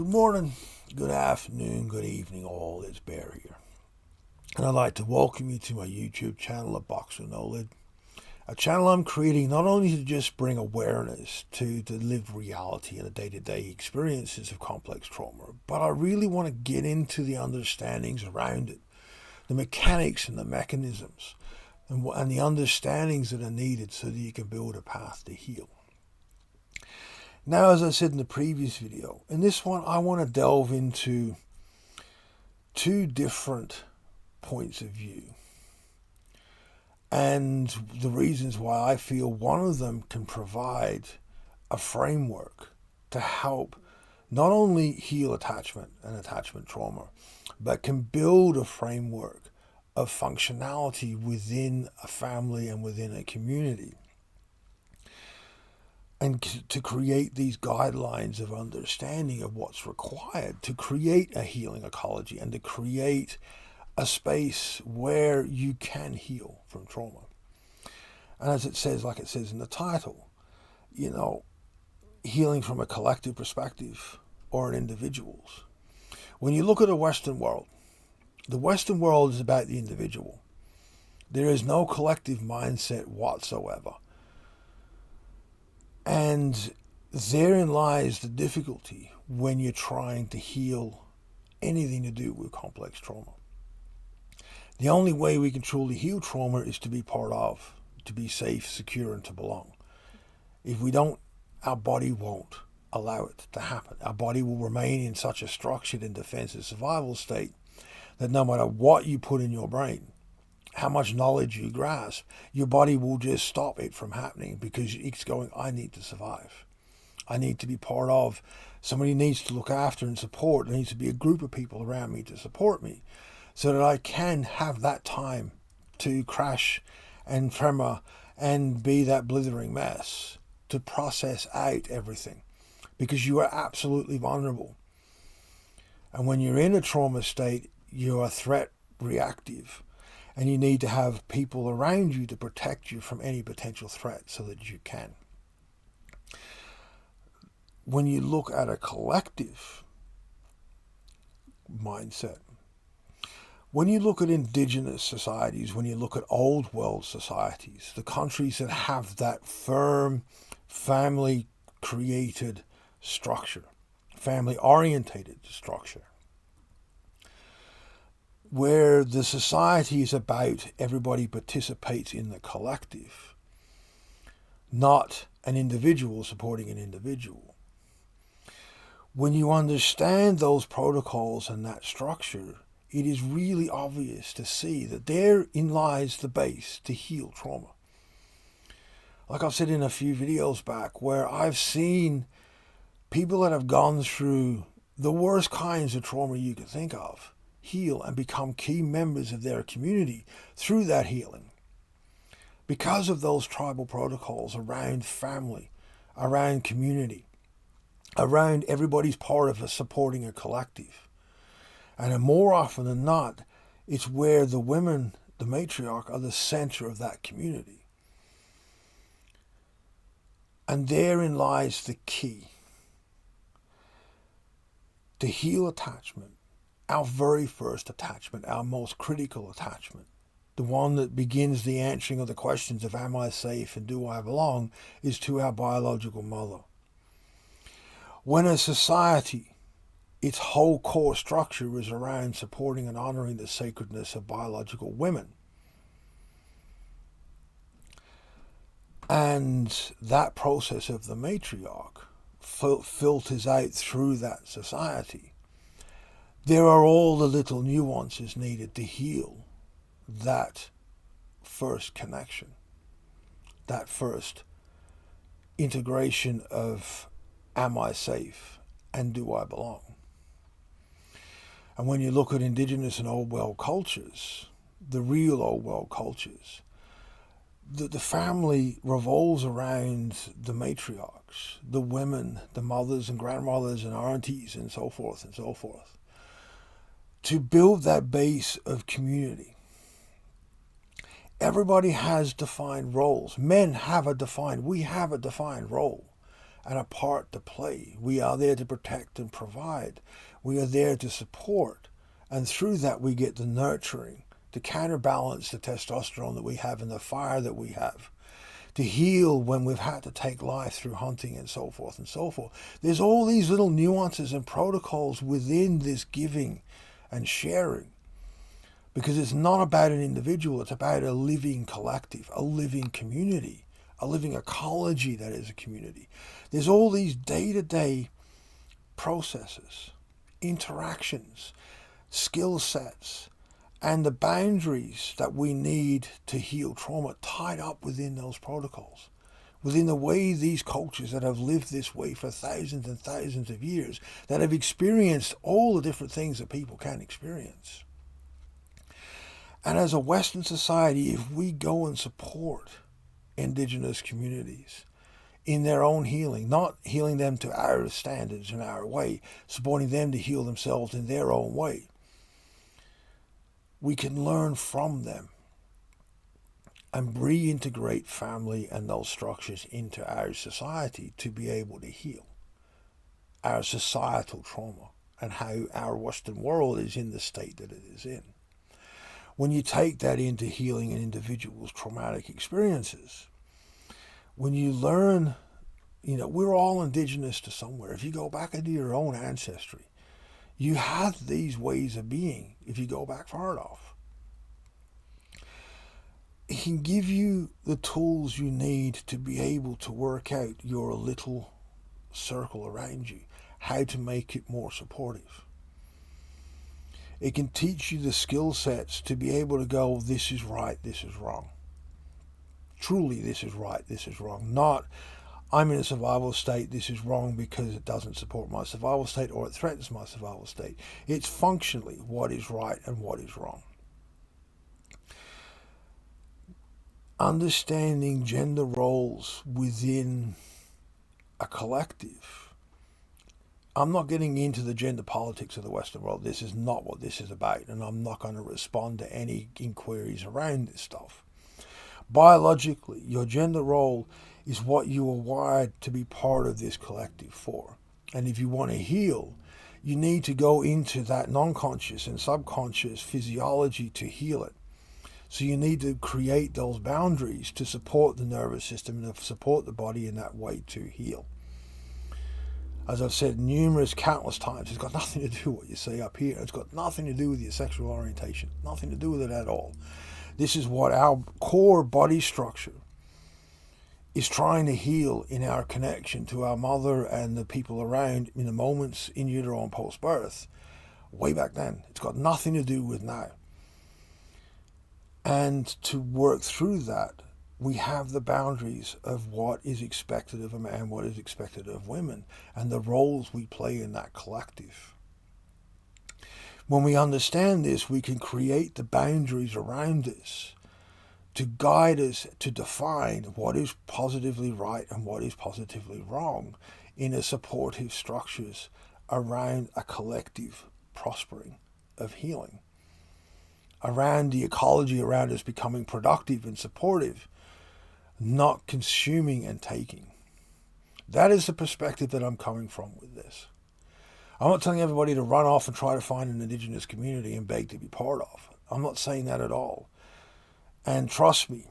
Good morning, good afternoon, good evening, all. It's Bear here. And I'd like to welcome you to my YouTube channel, aboxwithnolid. A channel I'm creating not only to just bring awareness to the lived reality and the day-to-day experiences of complex trauma, but I really want to get into the understandings around it, the mechanics and the mechanisms, and the understandings that are needed so that you can build a path to heal. Now, as I said in the previous video, in this one I want to delve into two different points of view and the reasons why I feel one of them can provide a framework to help not only heal attachment and attachment trauma, but can build a framework of functionality within a family and within a community, and to create these guidelines of understanding of what's required to create a healing ecology and to create a space where you can heal from trauma. And as it says, like it says in the title, healing from a collective perspective or an individual's. When you look at the Western world is about the individual. There is no collective mindset whatsoever. And therein lies the difficulty when you're trying to heal anything to do with complex trauma. The only way we can truly heal trauma is to be part of, to be safe, secure, and to belong. If we don't, our body won't allow it to happen. Our body will remain in such a structured and defensive survival state that no matter what you put in your brain, how much knowledge you grasp, your body will just stop it from happening because it's going, I need to survive. I need to be part of. Somebody needs to look after and support. There needs to be a group of people around me to support me so that I can have that time to crash and tremor and be that blithering mess, to process out everything, because you are absolutely vulnerable. And when you're in a trauma state, you are threat reactive. And you need to have people around you to protect you from any potential threat so that you can. When you look at a collective mindset, when you look at indigenous societies, when you look at old world societies, the countries that have that firm family-created structure, family-orientated structure, where the society is about everybody participates in the collective, not an individual supporting an individual. When you understand those protocols and that structure, it is really obvious to see that therein lies the base to heal trauma. Like I've said in a few videos back, where I've seen people that have gone through the worst kinds of trauma you could think of heal and become key members of their community through that healing, because of those tribal protocols around family, around community, around everybody's part of supporting a collective. And more often than not, it's where the women, the matriarch, are the center of that community. And therein lies the key to heal attachment. Our very first attachment, our most critical attachment, the one that begins the answering of the questions of am I safe and do I belong, is to our biological mother. When a society, its whole core structure is around supporting and honoring the sacredness of biological women, and that process of the matriarch filters out through that society, there are all the little nuances needed to heal that first connection, that first integration of am I safe and do I belong. And when you look at indigenous and old world cultures, the real old world cultures, the family revolves around the matriarchs, the women, the mothers and grandmothers and aunties and so forth, to build that base of community. Everybody has defined roles. We have a defined role and a part to play. We are there to protect and provide. We are there to support. And through that we get the nurturing, to counterbalance the testosterone that we have and the fire that we have, to heal when we've had to take life through hunting and so forth and so forth. There's all these little nuances and protocols within this giving and sharing, because it's not about an individual, it's about a living collective, a living community, a living ecology that is a community. There's all these day-to-day processes, interactions, skill sets, and the boundaries that we need to heal trauma tied up within those protocols, within the way these cultures that have lived this way for thousands and thousands of years, that have experienced all the different things that people can experience. And as a Western society, if we go and support indigenous communities in their own healing, not healing them to our standards and our way, supporting them to heal themselves in their own way, we can learn from them and reintegrate family and those structures into our society to be able to heal our societal trauma and how our Western world is in the state that it is in. When you take that into healing an individual's traumatic experiences, when you learn, we're all indigenous to somewhere. If you go back into your own ancestry, you have these ways of being if you go back far enough. It can give you the tools you need to be able to work out your little circle around you, how to make it more supportive. It can teach you the skill sets to be able to go, this is right, this is wrong. Truly, this is right, this is wrong. Not, I'm in a survival state, this is wrong because it doesn't support my survival state or it threatens my survival state. It's functionally what is right and what is wrong. Understanding gender roles within a collective. I'm not getting into the gender politics of the Western world. This is not what this is about, and I'm not going to respond to any inquiries around this stuff. Biologically, your gender role is what you are wired to be part of this collective for. And if you want to heal, you need to go into that non-conscious and subconscious physiology to heal it. So you need to create those boundaries to support the nervous system and to support the body in that way to heal. As I've said countless times, it's got nothing to do with what you say up here. It's got nothing to do with your sexual orientation. Nothing to do with it at all. This is what our core body structure is trying to heal in our connection to our mother and the people around in the moments in utero and post-birth. Way back then. It's got nothing to do with now. And to work through that, we have the boundaries of what is expected of a man, what is expected of women, and the roles we play in that collective. When we understand this, we can create the boundaries around this to guide us to define what is positively right and what is positively wrong in a supportive structures around a collective prospering of healing, around the ecology around us becoming productive and supportive, not consuming and taking. That is the perspective that I'm coming from with this. I'm not telling everybody to run off and try to find an indigenous community and beg to be part of. I'm not saying that at all. And trust me,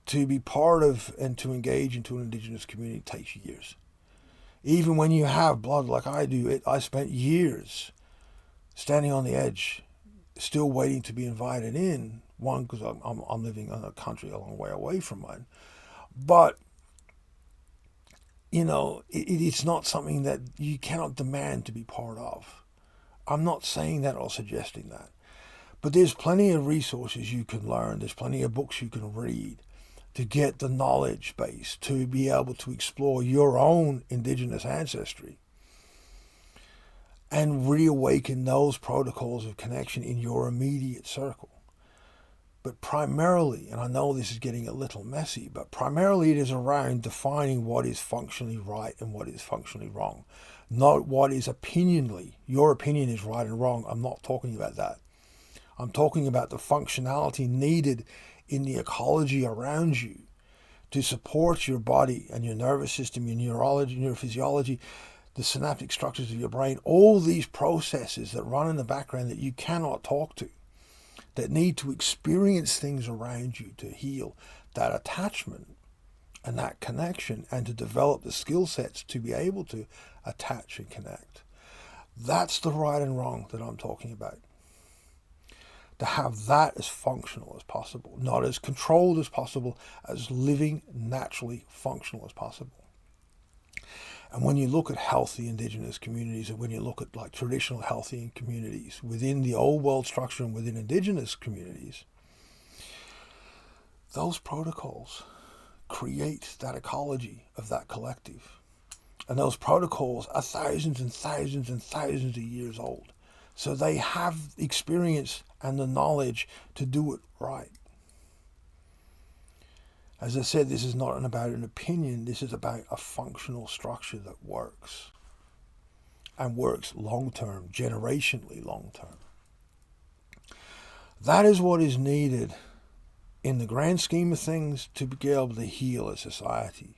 to be part of and to engage into an indigenous community takes years. Even when you have blood like I do, I spent years standing on the edge, still waiting to be invited in. One, because I'm living in a country a long way away from mine. But, it's not something that you cannot demand to be part of. I'm not saying that or suggesting that. But there's plenty of resources you can learn. There's plenty of books you can read to get the knowledge base, to be able to explore your own indigenous ancestry and reawaken those protocols of connection in your immediate circle. But primarily, and I know this is getting a little messy, but primarily it is around defining what is functionally right and what is functionally wrong. Not what is opinionally. Your opinion is right and wrong. I'm not talking about that. I'm talking about the functionality needed in the ecology around you to support your body and your nervous system, your neurology, your physiology, the synaptic structures of your brain, all these processes that run in the background that you cannot talk to, that need to experience things around you to heal that attachment and that connection and to develop the skill sets to be able to attach and connect. That's the right and wrong that I'm talking about. To have that as functional as possible, not as controlled as possible, as living naturally functional as possible. And when you look at healthy indigenous communities, and when you look at like traditional healthy communities within the old world structure and within indigenous communities, those protocols create that ecology of that collective. And those protocols are thousands and thousands and thousands of years old. So they have experience and the knowledge to do it right. As I said, this is not about an opinion. This is about a functional structure that works. And works long-term, generationally long-term. That is what is needed in the grand scheme of things to be able to heal a society.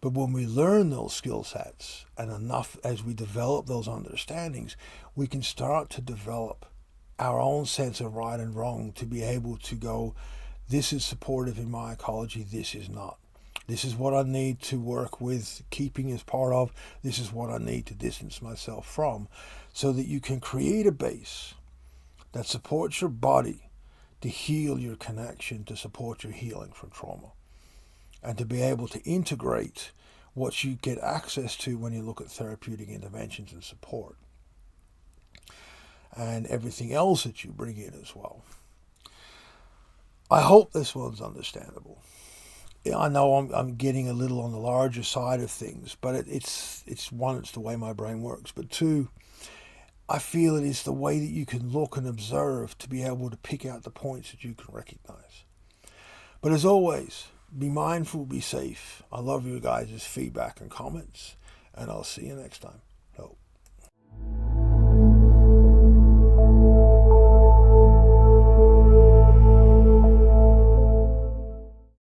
But when we learn those skill sets, and enough as we develop those understandings, we can start to develop our own sense of right and wrong to be able to go, this is supportive in my ecology, this is not. This is what I need to work with keeping as part of, this is what I need to distance myself from, so that you can create a base that supports your body to heal your connection, to support your healing from trauma, and to be able to integrate what you get access to when you look at therapeutic interventions and support, and everything else that you bring in as well. I hope this one's understandable. I know I'm getting a little on the larger side of things, but it's one, it's the way my brain works, but two, I feel it is the way that you can look and observe to be able to pick out the points that you can recognize. But as always, be mindful, be safe. I love you guys' feedback and comments, and I'll see you next time. So.